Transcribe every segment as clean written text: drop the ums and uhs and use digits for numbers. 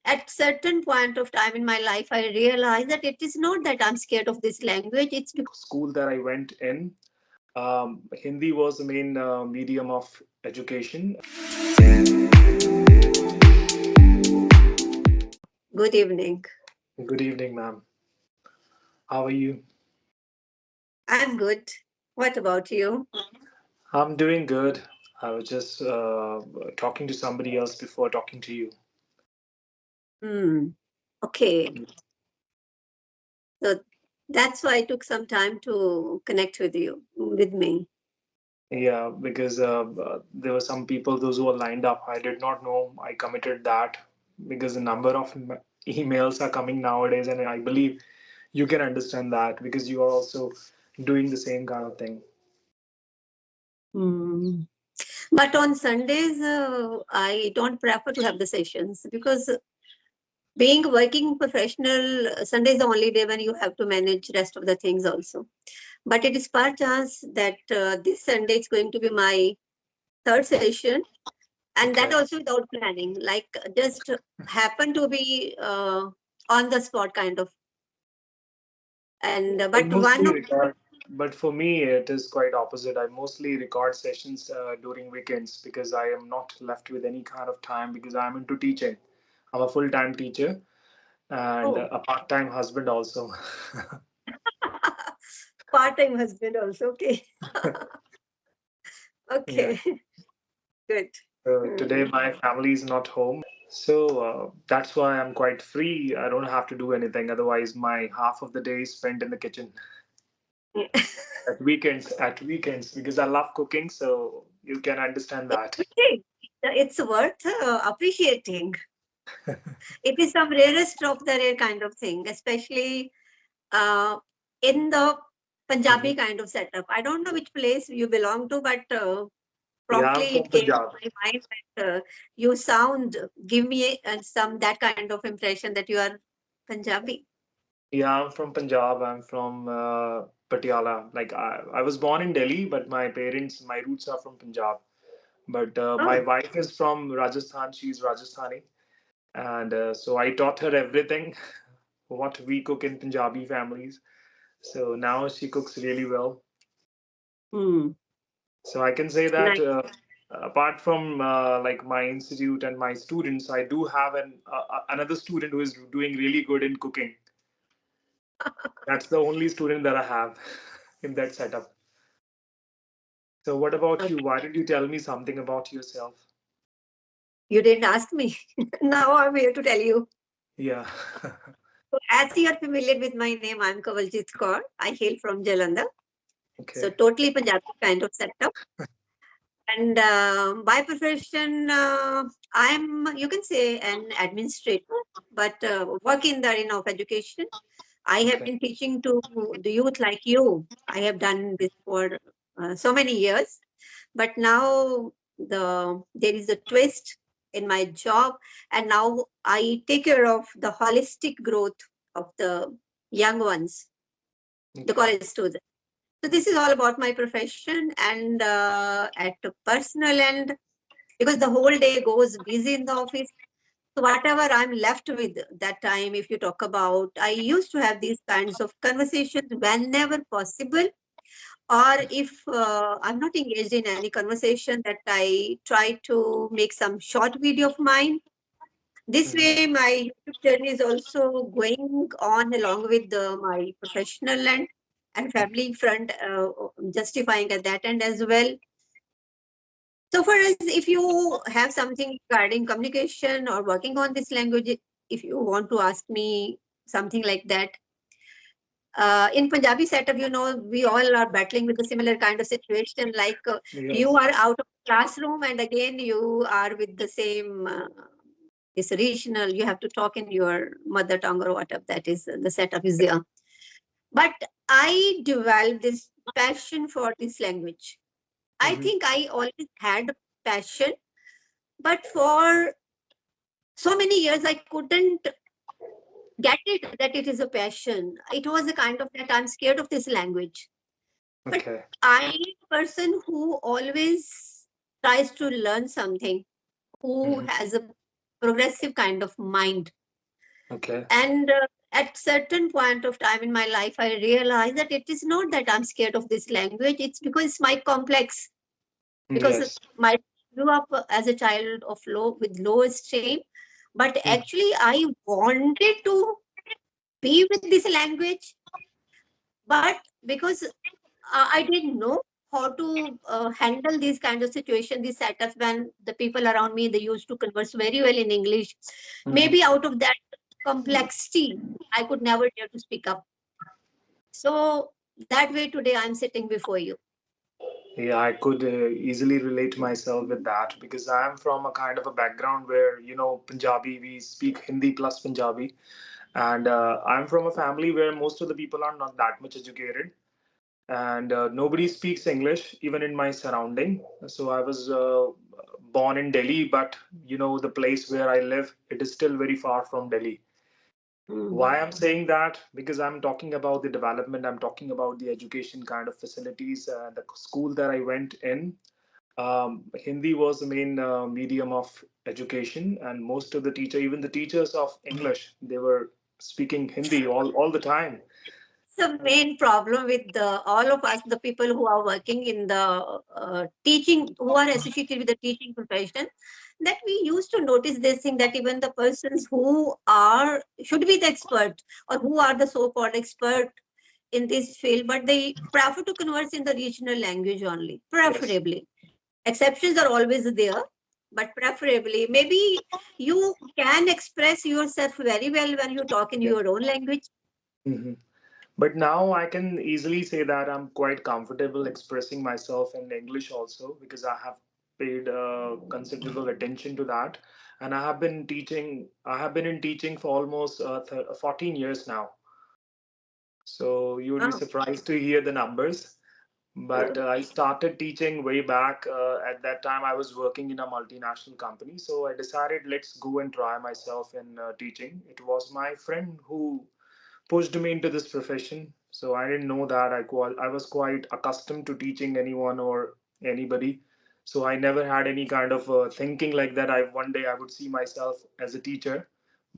at certain point of time in my life, I realized that it is not that I'm scared of this language. It's because School that I went in, Hindi was the main medium of education. good evening. Good evening, ma'am. How are you? I'm good. What about you? I'm doing good. I was just talking to somebody else before talking to you. Hmm. Okay. So that's why I took some time to connect with you, with me. Yeah, because there were some people, those who were lined up. I did not know I committed that because the number of emails are coming nowadays, and I believe you can understand that because you are also doing the same kind of thing. Hmm. But on Sundays, I don't prefer to have the sessions because being a working professional, Sunday is the only day when you have to manage rest of the things also. But it is per chance that this Sunday is going to be my third session, and that Okay. also without planning, like just happen to be on the spot kind of. And I but one mostly of record, but for me, it is quite opposite. I mostly record sessions during weekends because I am not left with any kind of time because I'm into teaching. I'm a full-time teacher and oh, a part-time husband also. part-time husband also. Okay, Yeah. okay, good. Today Hmm. my family is not home, so that's why I'm quite free. I don't have to do anything. Otherwise, my half of the day is spent in the kitchen at weekends. At weekends, because I love cooking, so you can understand that. Okay. It's worth appreciating. It is some rarest of the rare kind of thing, especially uh, in the Mhm. Punjabi kind of setup. I don't know which place you belong to, but Yeah, I'm promptly from it came to Punjab. my mind that you sound, give me some that kind of impression that you are Punjabi. Yeah, I'm from Punjab. I'm from Patiala. Like I was born in Delhi, but my parents, my roots are from Punjab. But my Oh, wife is from Rajasthan. She's Rajasthani, and so I taught her everything what we cook in Punjabi families. So now she cooks really well. hmm. So I can say that Nice. apart from like my institute and my students, I do have another student who is doing really good in cooking. That's the only student that I have in that setup. So what about you? Okay. Why did you tell me something about yourself? You didn't ask me. Now I'm here to tell you. Yeah. So as you are familiar with my name, I'm Kavaljit Kaur. I hail from Jalandhar. So Okay. totally Punjabi kind of setup. And by profession, I'm, you can say, an administrator, but work in the arena of education. I have Okay. been teaching to the youth like you. I have done this for so many years, but now there is a twist in my job, and now I take care of the holistic growth of the young ones, the Okay. college students. So this is all about my profession, and at the personal end, because the whole day goes busy in the office. So whatever I'm left with that time, if you talk about, I used to have these kinds of conversations whenever possible, or if I'm not engaged in any conversation, that I try to make some short video of mine. This Mhm. way, my YouTube journey is also going on along with my professional and family front, justifying at that end as well. So for us, if you have something regarding communication or working on this language, if you want to ask me something like that, in Punjabi setup, we all are battling with a similar kind of situation. Like you Yes. are out of classroom, and again you are with the same. This regional, you have to talk in your mother tongue or whatever that is. The setup is there. But I developed this passion for this language. I Hmm. think I always had passion, but for so many years I couldn't get it that it is a passion. It was a kind of that I'm scared of this language. But Okay. I person who always tries to learn something, who Hmm. has a progressive kind of mind. Okay. And at certain point of time in my life, I realized that it is not that I'm scared of this language. It's because it's my complex. Because Yes. my grew up as a child of low with low esteem, but Mm. actually I wanted to be with this language, but because I didn't know how to handle these kind of situation, these setups when the people around me they used to converse very well in English. Mhm. Maybe out of that complexity, I could never dare to speak up. So that way today I'm sitting before you. Yeah, I could easily relate myself with that because I am from a kind of a background where, Punjabi, we speak Hindi plus Punjabi. And I'm from a family where most of the people are not that much educated. And nobody speaks English, even in my surrounding. So I was born in Delhi, but, the place where I live, it is still very far from Delhi. Mm. Why I'm saying that? Because I'm talking about the development, I'm talking about the education kind of facilities. The school that I went in, Hindi was the main medium of education, and most of the teacher, even the teachers of English, they were speaking Hindi all the time. The main problem with all of us, the people who are working in the teaching, who are associated with the teaching profession, that we used to notice this thing that even the persons who are should be the expert or who are the so-called expert in this field, but they prefer to converse in the regional language only, Yes. preferably. Exceptions are always there, but preferably, maybe you can express yourself very well when you talk in Yeah. your own language. Mhm. But now I can easily say that I'm quite comfortable expressing myself in English also because I have paid considerable attention to that, and I have been teaching. I have been in teaching for almost 14 years now. So you would be Oh. surprised to hear the numbers. But I started teaching way back. At that time, I was working in a multinational company, so I decided let's go and try myself in teaching. It was my friend who pushed me into this profession. So I didn't know that I was quite accustomed to teaching anyone or anybody. So I never had any kind of thinking like that. I one day I would see myself as a teacher.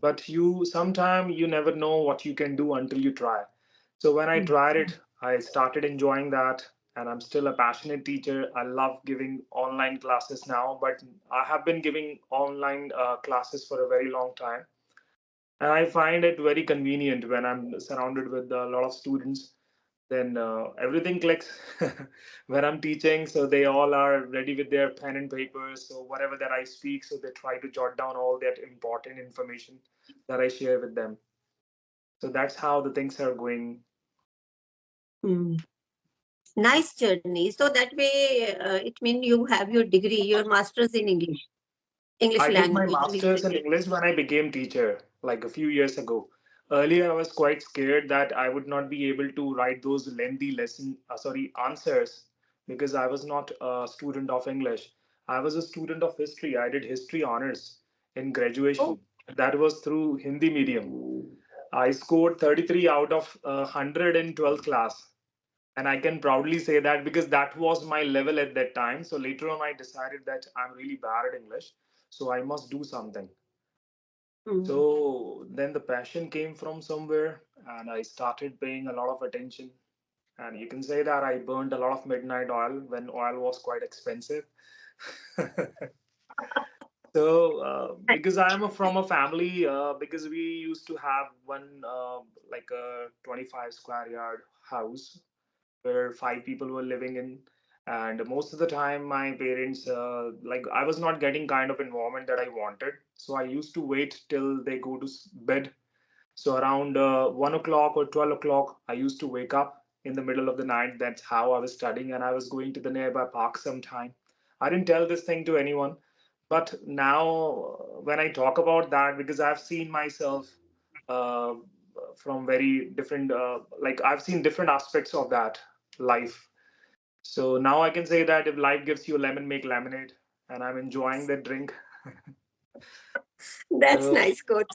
But sometime you never know what you can do until you try. So when I Mm. tried it, I started enjoying that. And I'm still a passionate teacher. I love giving online classes now, but I have been giving online classes for a very long time, and I find it very convenient when I'm surrounded with a lot of students. Then everything clicks when I'm teaching. So they all are ready with their pen and paper. So whatever that I speak, so they try to jot down all that important information that I share with them. So that's how the things are going. Mm. Nice journey. So that way, it means you have your degree, your master's in English, English I did my language. master's in English when I became teacher, like a few years ago. Earlier, I was quite scared that I would not be able to write those lengthy answers because I was not a student of English. I was a student of history. I did history honors in Oh, graduation. That was through Hindi medium. I scored 33 out of 100 in 12th class, and I can proudly say that because that was my level at that time. So later on I decided that I'm really bad at English, so I must do something. mm. So then the passion came from somewhere, and I started paying a lot of attention, and you can say that I burned a lot of midnight oil when oil was quite expensive. So because I am from a family, because we used to have one like a 25 square yard house where five people were living in, and most of the time my parents, like, I was not getting kind of environment that I wanted, so I used to wait till they go to bed. So around 1 o'clock or 12 o'clock I used to wake up in the middle of the night. That's how I was studying, and I was going to the nearby park sometime. I didn't tell this thing to anyone, but now when I talk about that, because I've seen myself uh, from very different, like, I've seen different aspects of that life. So now I can say that if life gives you lemon, make lemonade, and I'm enjoying that drink. That's So nice quote.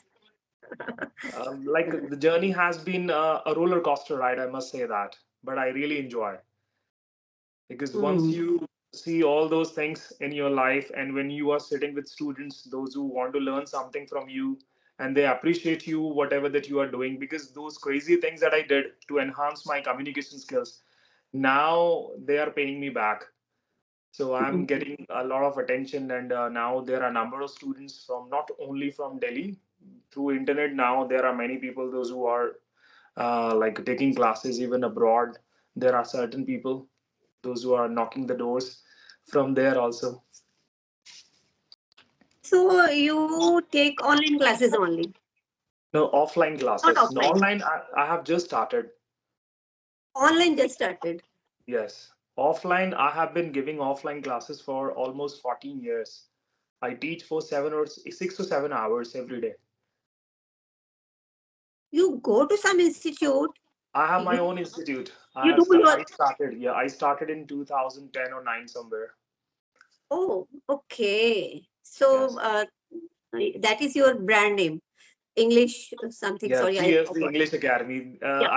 like, the journey has been a roller coaster ride, I must say that, but I really enjoy, because once Mm. you see all those things in your life, and when you are sitting with students, those who want to learn something from you, and they appreciate you whatever that you are doing, because those crazy things that I did to enhance my communication skills, now they are paying me back. So I'm getting a lot of attention, and now there are a number of students from not only from Delhi. Through internet now there are many people, those who are like taking classes even abroad. There are certain people, those who are knocking the doors from there also. So you take online classes only, No, offline not classes. No, offline. online, I have just started. Online just started. Yes. Offline, I have been giving offline classes for almost 14 years. I teach for 6 to 7 hours every day. You go to some institute, I have my you own institute. you do your. I started, yeah, I started in 2010 or 9 somewhere. Oh, okay. So Yes. that is your brand name, English something. Yeah, Sorry, three I years the forgot. English Academy. Yeah.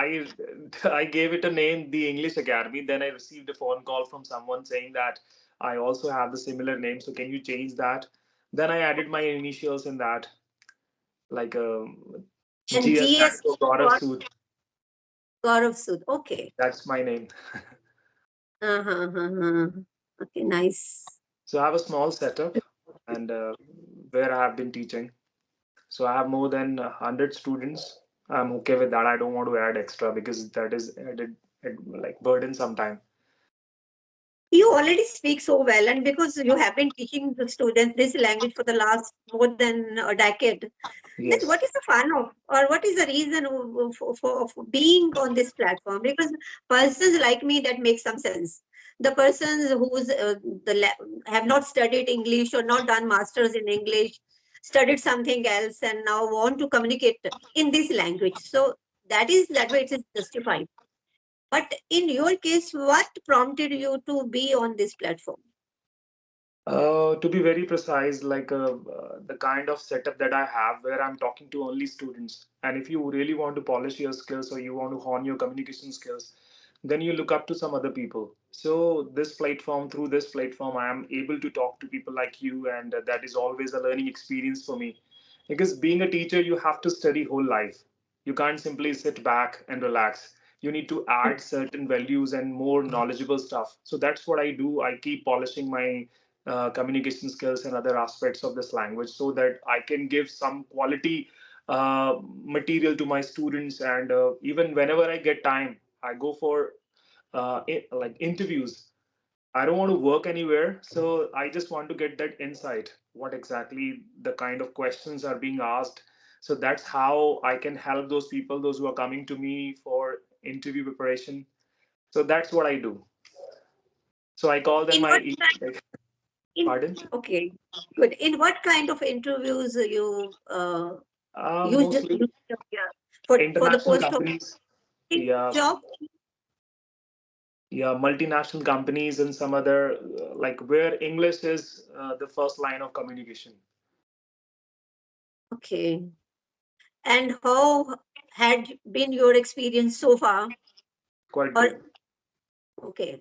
I gave it a name, the English Academy. Then I received a phone call from someone saying that I also have the similar name. So can you change that? Then I added my initials in that, like And GS stands GS for Gaurav for Sood. Gaurav Sood. Okay. That's my name. Uh-huh, uh-huh. Okay, nice. So I have a small setup, and where I have been teaching. So I have more than 100 students. I'm okay with that. I don't want to add extra because that is added, like burden sometime. You already speak so well, and because you have been teaching the students this language for the last more than a decade, then what Yes. is the fun of, or what is the reason for being on this platform? Because persons like me, that makes some sense. The persons who's have not studied English or not done masters in English, studied something else, and now want to communicate in this language. So that way it is justified. But in your case, what prompted you to be on this platform? To be very precise, like the kind of setup that I have where I'm talking to only students. And if you really want to polish your skills or you want to hone your communication skills, then you look up to some other people. So through this platform, I am able to talk to people like you, and that is always a learning experience for me. Because being a teacher, you have to study whole life. You can't simply sit back and relax. You need to add certain values and more knowledgeable stuff. So that's what I do. I keep polishing my communication skills and other aspects of this language so that I can give some quality material to my students. And even whenever I get time, I go for like interviews. I don't want to work anywhere, so I just want to get that insight. What exactly the kind of questions are being asked. So that's how I can help those people, those who are coming to me for interview preparation. So that's what I do. So I call them In what my like, in pardon. okay, good. In what kind of interviews you Mostly yeah, for the international post of companies. Yeah, job? yeah, multinational companies and some other like where English is the first line of communication. Okay. And how had been your experience so far? Quite Or good. okay,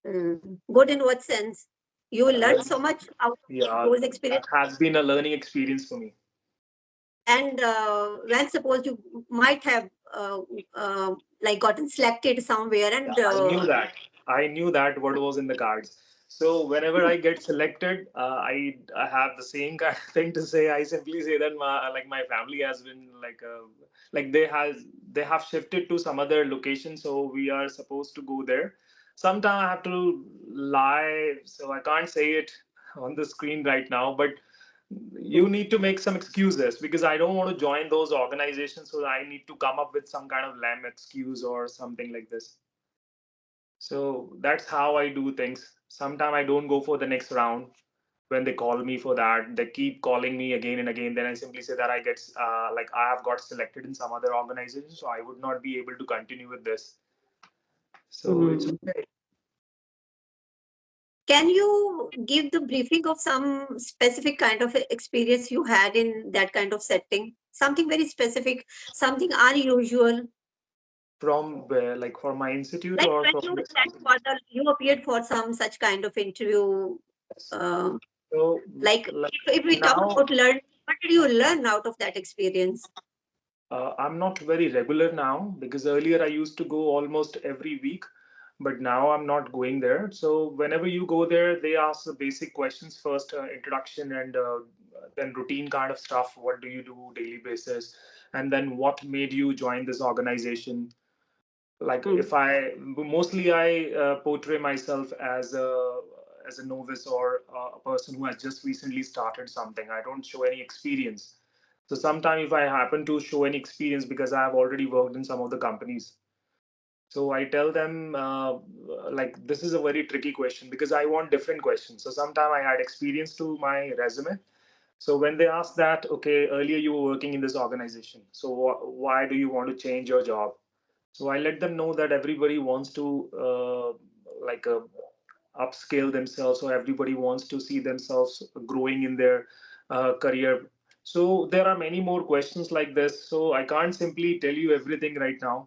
good in what sense? You will learn Uh, so much out of yeah, those that experiences. has been a learning experience for me. And when suppose you might have uh, uh, like gotten selected somewhere, Yeah, and I knew that. I knew that what was in the cards. So whenever I get selected, I have the same kind of thing to say. I simply say that my family has been like they have shifted to some other location, so we are supposed to go there. Sometime I have to lie, so I can't say it on the screen right now. But you need to make some excuses because I don't want to join those organizations, so I need to come up with some kind of lame excuse or something like this. So that's how I do things. Sometimes I don't go for the next round when they call me for that. They keep calling me again and again. Then I simply say that I get like I have got selected in some other organization, so I would not be able to continue with this. So it's mm, okay. can you give the briefing of some specific kind of experience you had in that kind of setting? Something very specific, something unusual. From where? Like for my institute Like or when from you this sat company? for the, you appeared for some such kind of interview. Yes. Uh, So, like like if we talk now, about learning, what did you learn out of that experience? I'm not very regular now because earlier I used to go almost every week, but now I'm not going there. So whenever you go there, they ask the basic questions first, introduction, and then routine kind of stuff. What do you do daily basis? And then what made you join this organization? Like Hmm. if I mostly I portray myself as a novice or a person who has just recently started something. I don't show any experience. So sometimes if I happen to show any experience because I have already worked in some of the companies, so I tell them like this is a very tricky question because I want different questions. So sometimes I add experience to my resume. So when they ask that, okay, earlier you were working in this organization, so why do you want to change your job? So I let them know that everybody wants to like upscale themselves, or everybody wants to see themselves growing in their career. So there are many more questions like this. So I can't simply tell you everything right now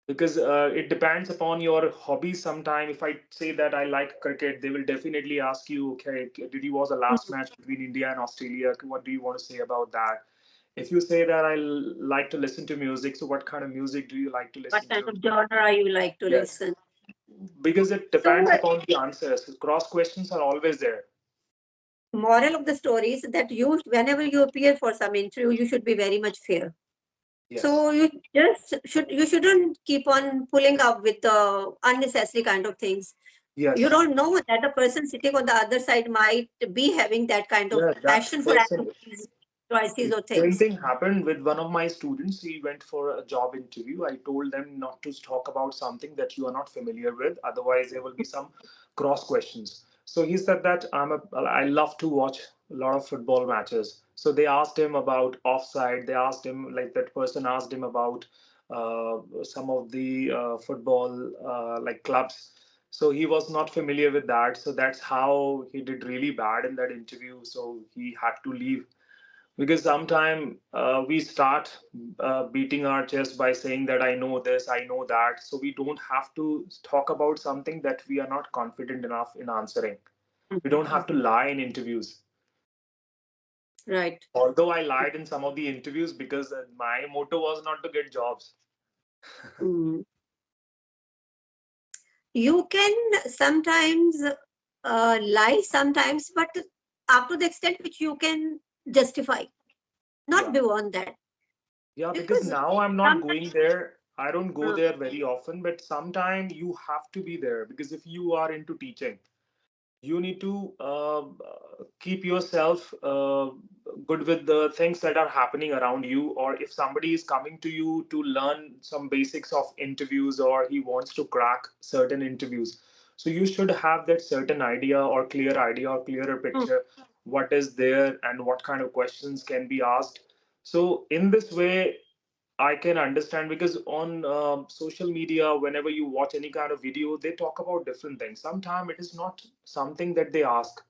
because it depends upon your hobbies. Sometime if I say that I like cricket, they will definitely ask you, okay, did you watch the last match between India and Australia? What do you want to say about that? If you say that I like to listen to music, so what kind of music do you like to What listen kind to? of genre you like to Yes, listen? because it So, depends upon the answers. Cross questions are always there. moral of the story is that you, whenever you appear for some interview, you should be very much fair. Yes, So you shouldn't keep on pulling up with the unnecessary kind of things. You yes, don't know that the person sitting on the other side might be having that kind of yeah. That passion for person. activities, choices, or Same things. thing happened with one of my students. He went for a job interview. I told them not to talk about something that you are not familiar with, otherwise there will be some cross questions. So he said that I love to watch a lot of football matches. So they asked him about offside. They asked him, like that person asked him about some of the football like clubs. So he was not familiar with that. So that's how he did really bad in that interview. So he had to leave because sometimes we start beating our chest by saying that I know this, I know that. So we don't have to talk about something that we are not confident enough in answering. We don't have to Mhm. lie in interviews. Right. Although I lied in some of the interviews because my motto was not to get jobs. Mm. You can sometimes lie sometimes, but up to the extent which you can justify, not Yeah. beyond that. Yeah, because Because now I'm not going sometimes, there. I don't go uh, there very often, but sometime you have to be there because if you are into teaching, you need to keep yourself good with the things that are happening around you, or if somebody is coming to you to learn some basics of interviews or he wants to crack certain interviews, so you should have that certain idea or clear idea or clearer mm, picture what is there and what kind of questions can be asked. So in this way I can understand because on social media, whenever you watch any kind of video, they talk about different things. Sometimes it is not something that they ask,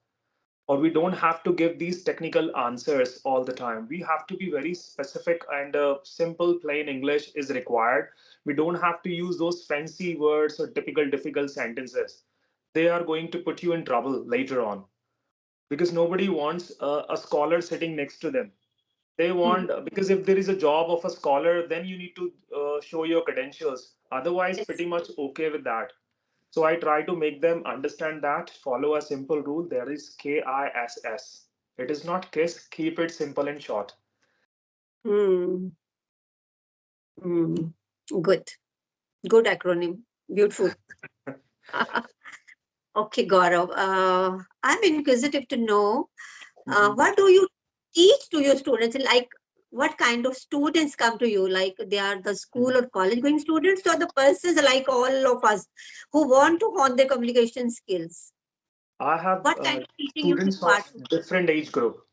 or we don't have to give these technical answers all the time. We have to be very specific, and simple, plain English is required. We don't have to use those fancy words or typical difficult sentences. They are going to put you in trouble later on because nobody wants a scholar sitting next to them. They mm, want, because if there is a job of a scholar, then you need to show your credentials, otherwise yes. pretty much okay with that. So I try to make them understand that, follow a simple rule. There is KISS. It is not kiss. Keep it simple and short. Mm, mm. Good. Good acronym. Beautiful. Okay, Gaurav. I'm inquisitive to know Mhm. what do you teach to your students? Like, what kind of students come to you? Like, they are the school or college going students, or the persons like all of us who want to hone their communication skills? I have What kind of teaching you students of impart? different age group.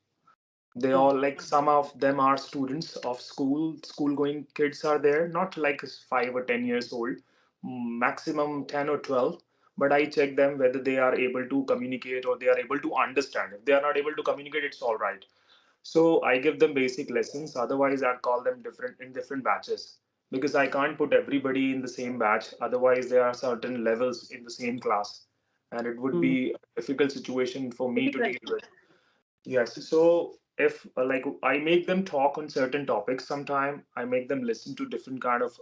They Oh, all, like some of them are students of school going kids are there, not like 5 or 10 years old, maximum 10 or 12. But I check them whether they are able to communicate or they are able to understand. If they are not able to communicate, it's all right. So I give them basic lessons, otherwise I call them different in different batches. because I can't put everybody in the same batch. Otherwise, there are certain levels in the same class, and it would Mm. be a difficult situation for me to Difficult. deal with. Yes. So if like I make them talk on certain topics sometime, I make them listen to different kind of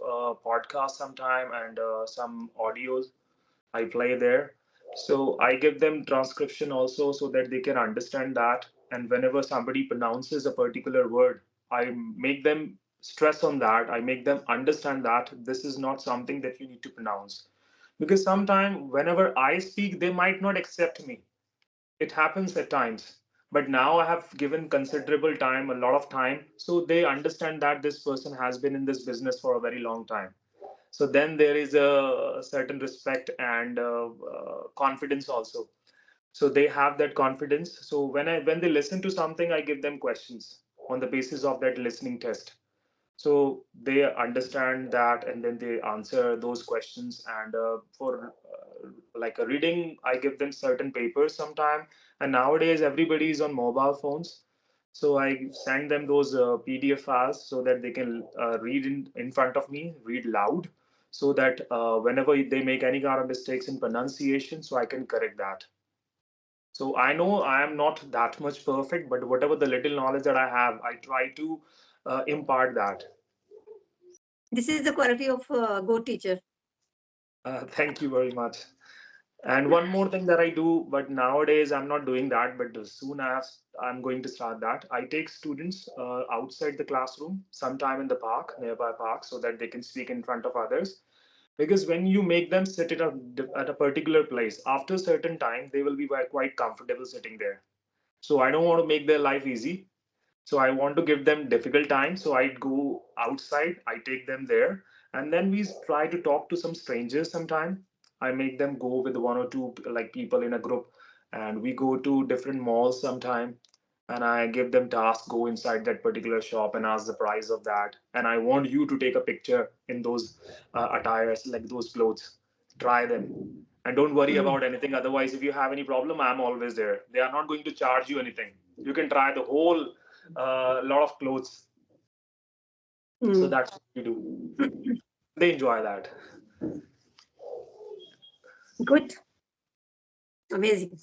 podcasts sometime, and some audios I play there. So I give them transcription also so that they can understand that. And whenever somebody pronounces a particular word, I make them stress on that. I make them understand that this is not something that you need to pronounce. Because sometimes whenever I speak, they might not accept me. It happens at times. But now I have given considerable time, a lot of time, so they understand that this person has been in this business for a very long time. So then there is a certain respect and confidence also. So they have that confidence. So when they listen to something, I give them questions on the basis of that listening test. So they understand that, and then they answer those questions. And for like a reading, I give them certain papers sometime. And nowadays everybody is on mobile phones, so I send them those PDF files so that they can read in front of me, read loud, so that whenever they make any kind of mistakes in pronunciation, so I can correct that. So I know I am not that much perfect, but whatever the little knowledge that I have, I try to impart that. This is the quality of a good teacher. Thank you very much. And one more thing that I do, but nowadays I'm not doing that, but soon I'm going to start that. I take students outside the classroom, sometime in the park, nearby park, so that they can speak in front of others. Because when you make them sit at a particular place, after a certain time, they will be quite comfortable sitting there. So I don't want to make their life easy. So I want to give them difficult time. So I go outside, I take them there, and then we try to talk to some strangers sometime. I make them go with one or two like people in a group, and we go to different malls sometime. And I give them tasks, go inside that particular shop and ask the price of that. And I want you to take a picture in those attires, like those clothes. Try them. And don't worry Mm. about anything. Otherwise, if you have any problem, I'm always there. They are not going to charge you anything. You can try the whole lot of clothes. So Mm. that's what we do. They enjoy that. Good. Amazing.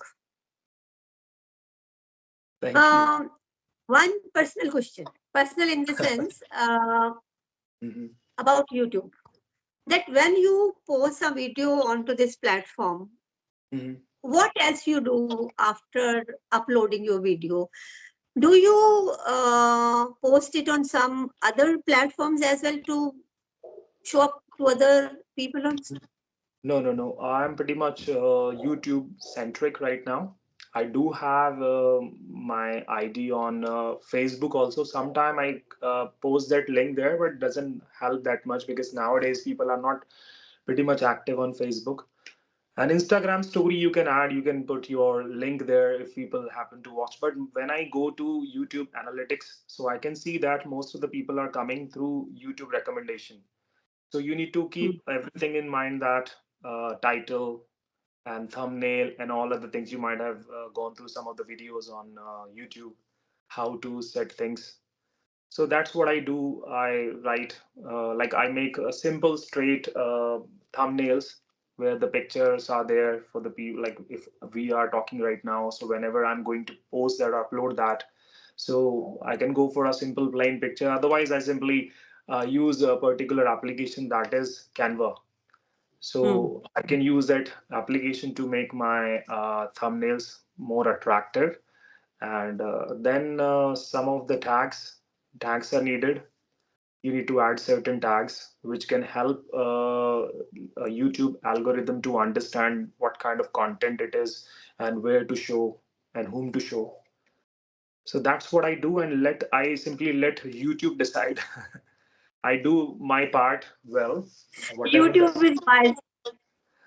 Thank you. Um, One personal question. Personal in the sense Mhm. about YouTube. That when you post a video onto this platform, Mhm. what else you do after uploading your video? Do you post it on some other platforms as well to show up to other people also? No, no, no. I'm pretty much YouTube centric right now. I do have my ID on Facebook also. Sometime I post that link there, but it doesn't help that much because nowadays people are not pretty much active on Facebook. And Instagram story you can add, you can put your link there if people happen to watch. But when I go to YouTube analytics, so I can see that most of the people are coming through YouTube recommendation. So you need to Mm. keep everything in mind, that title and thumbnail and all other things. You might have gone through some of the videos on YouTube, how to set things. So that's what I do. I write, like I make a simple straight thumbnails where the pictures are there for the people. Like if we are talking right now, so whenever I'm going to post that or upload that, so I can go for a simple plain picture. Otherwise, I simply use a particular application, that is Canva. Mm. So I can use that application to make my thumbnails more attractive. And then some of the tags are needed. You need to add certain tags which can help a YouTube algorithm to understand what kind of content it is and where to show and whom to show. So that's what I do, and let I simply let YouTube decide. I do my part well, whatever the. YouTube is biased.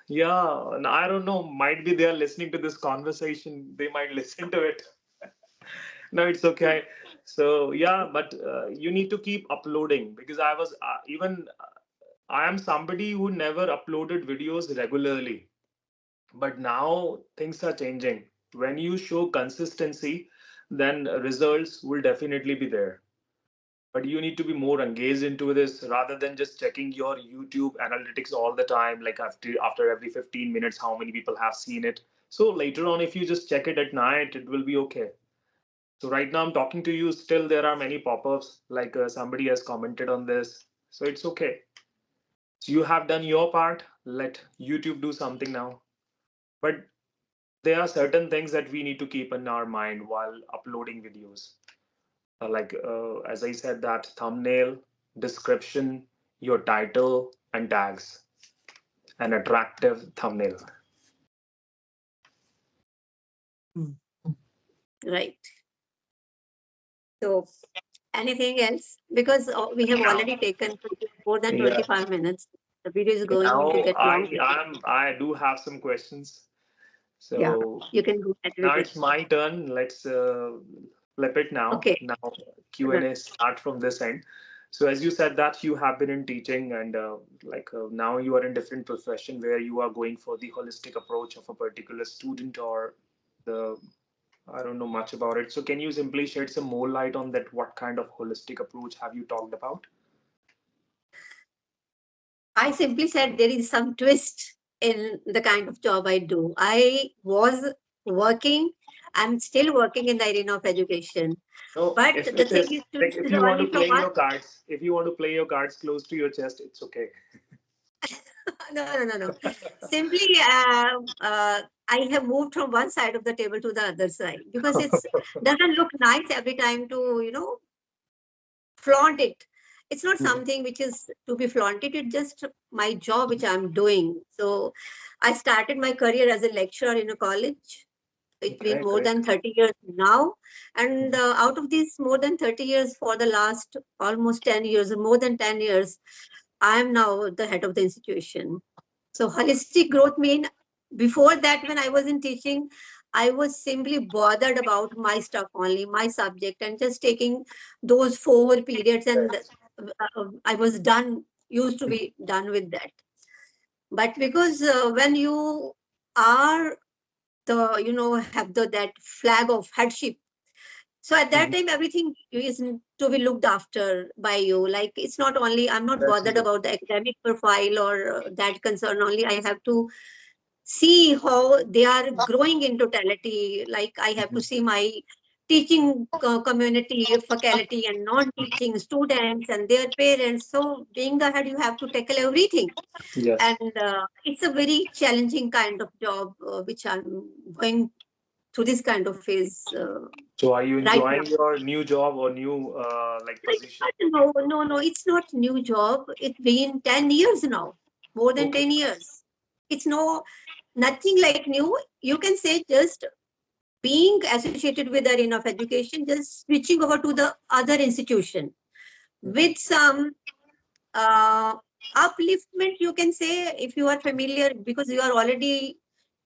Yeah, and I don't know, might be they are listening to this conversation, they might listen to it. No, it's okay. So yeah, but you need to keep uploading, because I was even I am somebody who never uploaded videos regularly, but now things are changing. When you show consistency, then results will definitely be there. but you need to be more engaged into this rather than just checking your YouTube analytics all the time, like after every 15 minutes, how many people have seen it. So later on, if you just check it at night, it will be okay. So right now I'm talking to you, still there are many pop-ups, like somebody has commented on this. So it's okay. So you have done your part, let YouTube do something now. But there are certain things that we need to keep in our mind while uploading videos. As I said, that thumbnail, description, your title, and tags, an attractive thumbnail. Right. So anything else? Because we have already taken more than Yeah. 25 minutes. The video is going to Now get long. I do have some questions. Yeah, So you can go ahead now with it. it's my turn. Let's flip it now. Okay. Now Q&A start from this end. So as you said that you have been in teaching and now you are in different profession where you are going for the holistic approach of a particular student or the I don't know much about it. So can you simply shed some more light on that? What kind of holistic approach have you talked about? I simply said there is some twist in the kind of job I do. I was working, I'm still working in the arena of education. No, But if the it thing is is, like twist if is you want to only from play one. your cards, if you want to play your cards close to your chest, it's okay. No. Simply, I have moved from one side of the table to the other side because it's doesn't look nice every time to flaunt it. It's not something which is to be flaunted. It's just my job which I'm doing. So I started my career as a lecturer in a college. It's been Great, more great. than 30 years now. And out of these more than 30 years, for the last almost 10 years, or more than 10 years, I am now the head of the institution. So holistic growth mean before that when I was in teaching, I was simply bothered about my stuff only, my subject, and just taking those 4 periods, and I was done, used to be done with that. But because when you are have that flag of headship, so at that Mhm. time everything is to be looked after by you. Like it's not only, I'm not That's bothered good. about the academic profile or that concern only. I have to see how they are growing in totality. Like I have to Mhm. see my teaching community, faculty, and non-teaching students and their parents. So being the head, you have to tackle everything, Yes. and it's a very challenging kind of job which I'm going through this kind of phase So are you right now. enjoying your new job or new position? No, it's not new job. It's been 10 years now, more than Okay. 10 years. It's nothing like new. You can say just being associated with the arena of education, just switching over to the other institution Mhm. with some uh, upliftment, you can say, if you are familiar, because you are already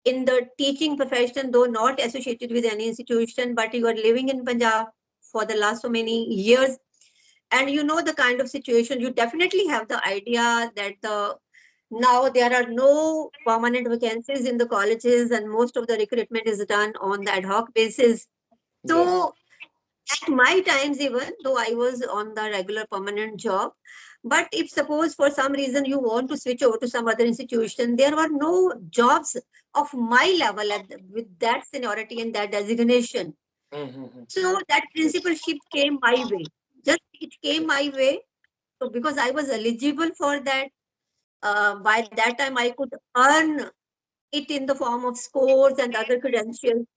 in the teaching profession, though not associated with any institution, but you are living in Punjab for the last so many years, and you know the kind of situation. You definitely have the idea that now there are no permanent vacancies in the colleges, and most of the recruitment is done on the ad hoc basis. Yes. So at my times, even though I was on the regular permanent job, but if suppose for some reason you want to switch over to some other institution, there were no jobs of my level with that seniority and that designation. Mhm. So that Yes. principalship came my way. Just it came my way. So because I was eligible for that, by that time I could earn it in the form of scores and other credentials.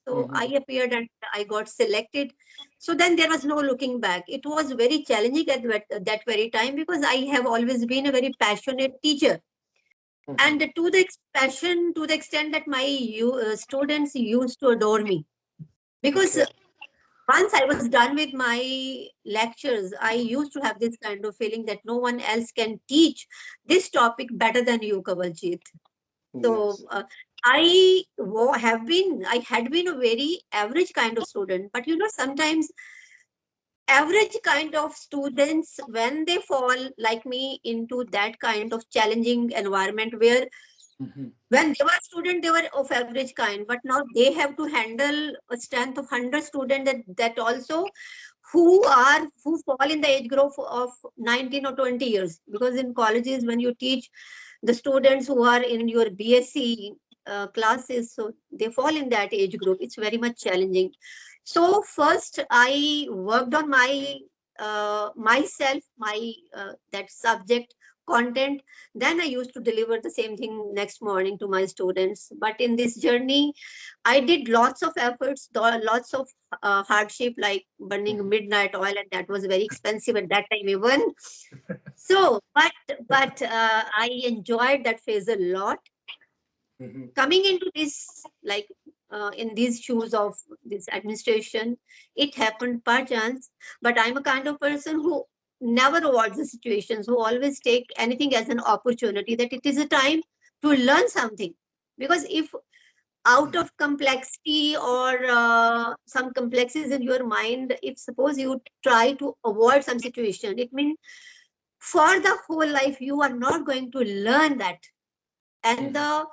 So I Mhm. appeared and I got selected. So then there was no looking back. It was very challenging at that very time because I have always been a very passionate teacher. Mhm. And to the passion, to the extent that my students used to adore me. Because Okay. once I was done with my lectures, I used to have this kind of feeling that no one else can teach this topic better than you, Kawaljeet. So Yes. I had been a very average kind of student, but sometimes average kind of students, when they fall like me into that kind of challenging environment where Mhm. when they were student, they were of average kind, but now they have to handle a strength of 100 students that also who fall in the age group of 19 or 20 years, because in colleges when you teach the students who are in your BSc classes, so they fall in that age group. It's very much challenging. So first I worked on my myself, my that subject content. Then I used to deliver the same thing next morning to my students. But in this journey, I did lots of efforts, lots of hardship, like burning midnight oil, and that was very expensive at that time even. So, but I enjoyed that phase a lot. Mhm. Coming into this, like in these shoes of this administration, it happened per chance. But I'm a kind of person who never avoids the situations, who always take anything as an opportunity, that it is a time to learn something. Because if out of complexity or some complexities in your mind, if suppose you try to avoid some situation, it means for the whole life you are not going to learn that. And the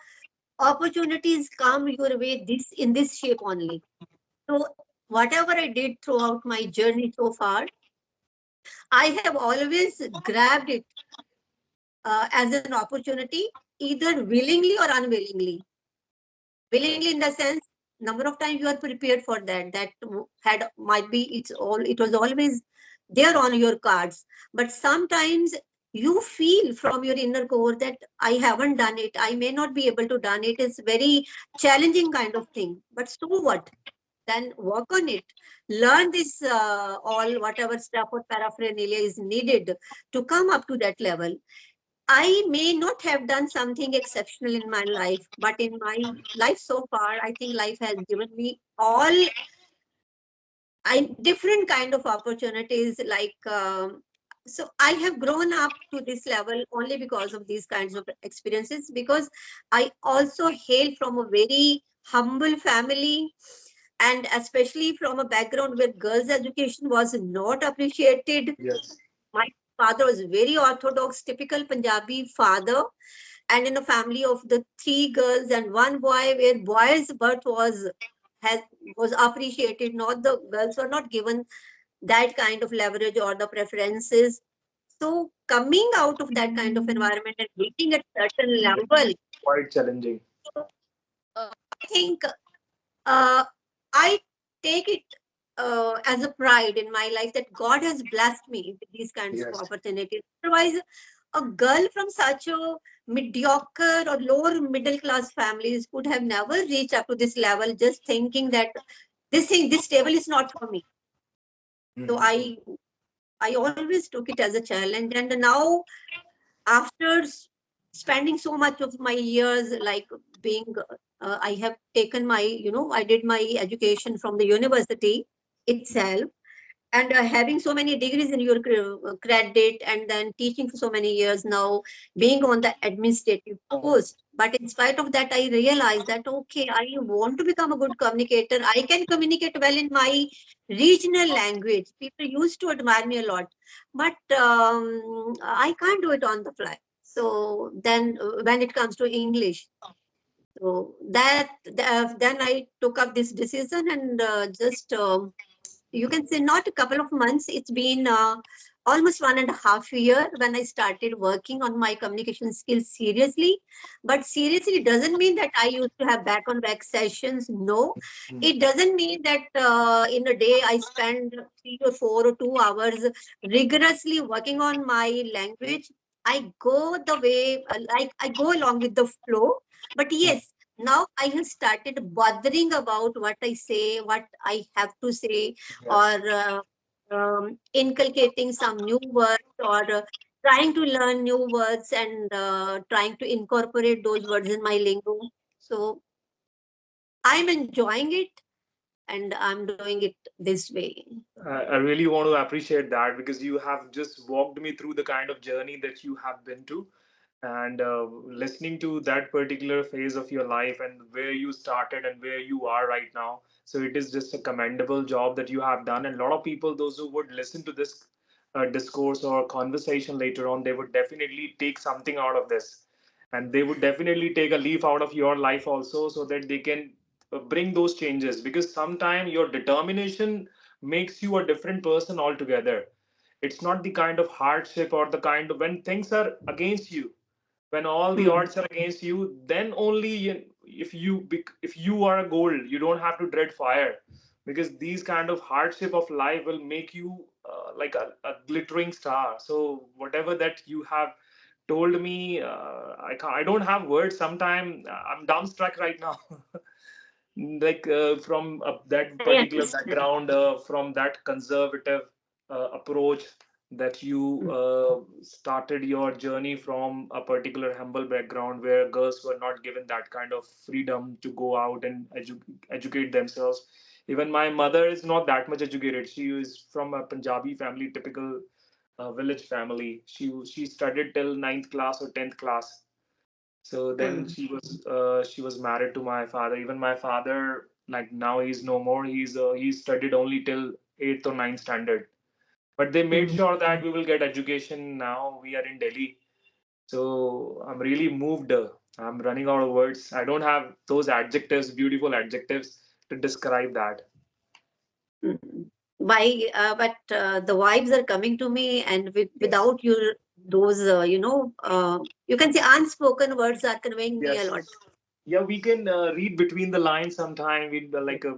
opportunities come your way this in this shape only. So whatever I did throughout my journey so far, I have always grabbed it as an opportunity, either willingly or unwillingly. Willingly in the sense, number of times you are prepared for that, that had might be, it was always there on your cards. But sometimes you feel from your inner core that I haven't done it, I may not be able to done it. It's very challenging kind of thing, but so what? Then work on it, learn this all whatever stuff or paraphernalia is needed to come up to that level. I may not have done something exceptional in my life, but in my life so far, I think life has given me all different kind of opportunities. Like so, I have grown up to this level only because of these kinds of experiences. Because I also hail from a very humble family, and especially from a background where girls' education was not appreciated. Yes. My father was very orthodox, typical Punjabi father, and in a family of the three girls and one boy, where boy's birth has was appreciated, not the girls were not given that kind of leverage or the preferences. So coming out of that kind of environment and reaching a certain Yes. level, Quite challenging. I think uh, I take it as a pride in my life that God has blessed me with these kinds of Yes. opportunities. Otherwise, a girl from such a mediocre or lower middle class families could have never reached up to this level, just thinking that this table is not for me. So Mhm. I always took it as a challenge, and now after spending so much of my years, like being I have taken my, I did my education from the university itself, and having so many degrees in your credit, and then teaching for so many years now, being on the administrative post. But in spite of that, I realized that okay, I want to become a good communicator. I can communicate well in my regional language. People used to admire me a lot, but I can't do it on the fly. So then when it comes to English, so then I took up this decision, and just you can say not a couple of months, it's been almost 1.5 year when I started working on my communication skills seriously. But seriously doesn't mean that I used to have back on back sessions. No, it doesn't mean that in a day I spend 3 or 4 or 2 hours rigorously working on my language. I go the way, like I go along with the flow. But yes, now I have started bothering about what I say, what I have to say, or Yes. inculcating some new words, or trying to learn new words, and trying to incorporate those words in my lingo. So I'm enjoying it, and I'm doing it this way. I really want to appreciate that because you have just walked me through the kind of journey that you have been to, and listening to that particular phase of your life and where you started and where you are right now. So it is just a commendable job that you have done. And a lot of people, those who would listen to this discourse or conversation later on, they would definitely take something out of this, and they would definitely take a leaf out of your life also, so that they can bring those changes. Because sometimes your determination makes you a different person altogether. It's not the kind of hardship or the kind of when things are against you, when all the odds are against you, then only if you are a gold, you don't have to dread fire, because these kind of hardship of life will make you like a glittering star. So whatever that you have told me, I don't have words. Sometime I'm dumbstruck right now. Like from that I particular understand. background, from that conservative approach, that you started your journey from a particular humble background where girls were not given that kind of freedom to go out and educate themselves. Even my mother is not that much educated. She is from a Punjabi family, typical village family. She studied till ninth class or 10th class. So then she was married to my father. Even my father, like now he's no more. He studied only till eighth or ninth standard. But they made sure that we will get education. Now we are in Delhi. So I'm really moved. I'm running out of words. I don't have those adjectives, beautiful adjectives to describe that. Why? But the vibes are coming to me, and Yes. without your those, you can say unspoken words are conveying me a Yes. lot. Yeah, we can read between the lines sometime. We like a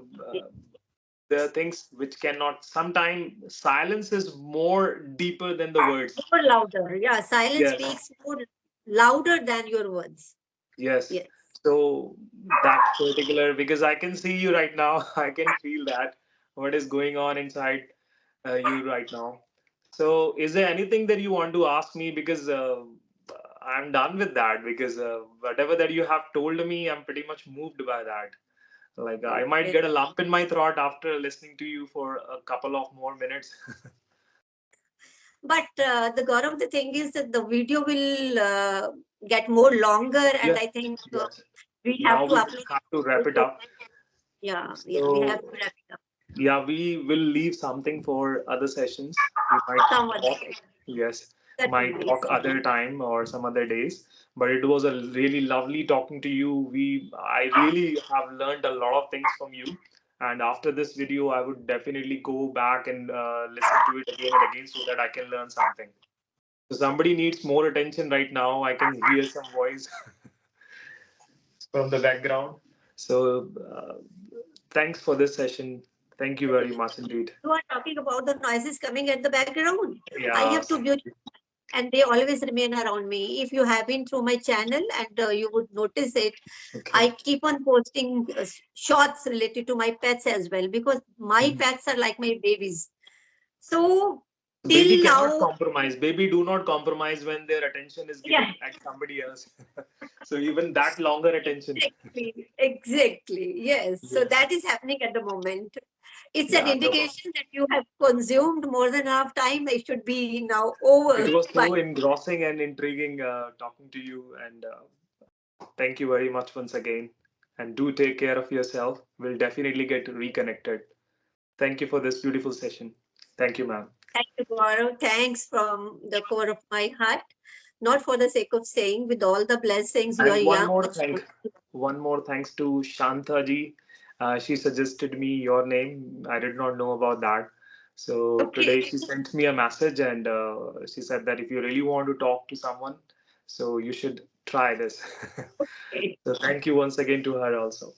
there are things which cannot. Sometimes silence is more deeper than the words. More louder. Yeah, silence Yes, speaks more louder than your words. yes. Yes. So that particular, because I can see you right now, I can feel that what is going on inside you right now. So is there anything that you want to ask me? Because I'm done with that, because whatever that you have told me, I'm pretty much moved by that. Like I might Okay. get a lump in my throat after listening to you for a couple of more minutes. But the Gaurav, the thing is that the video will get more longer, and Yes, I think yes. we have Now to we just upload have to it wrap it also. up. Yeah, yeah, we have So to wrap it up. yeah, we will leave something for other sessions. We might Some other talk, side. yes, might Certainly, talk certainly. other time or some other days. But it was a really lovely talking to you. I really have learned a lot of things from you. And after this video, I would definitely go back and listen to it again and again so that I can learn something. So somebody needs more attention right now. I can hear some voice from the background. So thanks for this session. Thank you very much indeed. You are talking about the noises coming at the background. I Yeah. have two beautiful, and they always remain around me. If you have been through my channel, and you would notice it, Okay. I keep on posting shots related to my pets as well, because my Mhm. pets are like my babies. So Baby till cannot now, compromise. Baby do not compromise when their attention is yeah, given at somebody else. So even that longer attention. exactly, exactly. Yes. So Yes. that is happening at the moment. It's an Yeah. No. indication that you have consumed more than enough time. It should be now It over. was Bye. so engrossing and intriguing talking to you, and thank you very much once again. And do take care of yourself. We'll definitely get reconnected. Thank you for this beautiful session. Thank you, ma'am. Thank you, Gaurav. Thanks from the core of my heart. Not for the sake of saying, with all the blessings, you are And young. Much one more thanks to Shanta ji. She suggested me your name. I did not know about that. So okay. today she sent me a message, and she said that if you really want to talk to someone, so you should try this. Okay. So thank you once again to her also.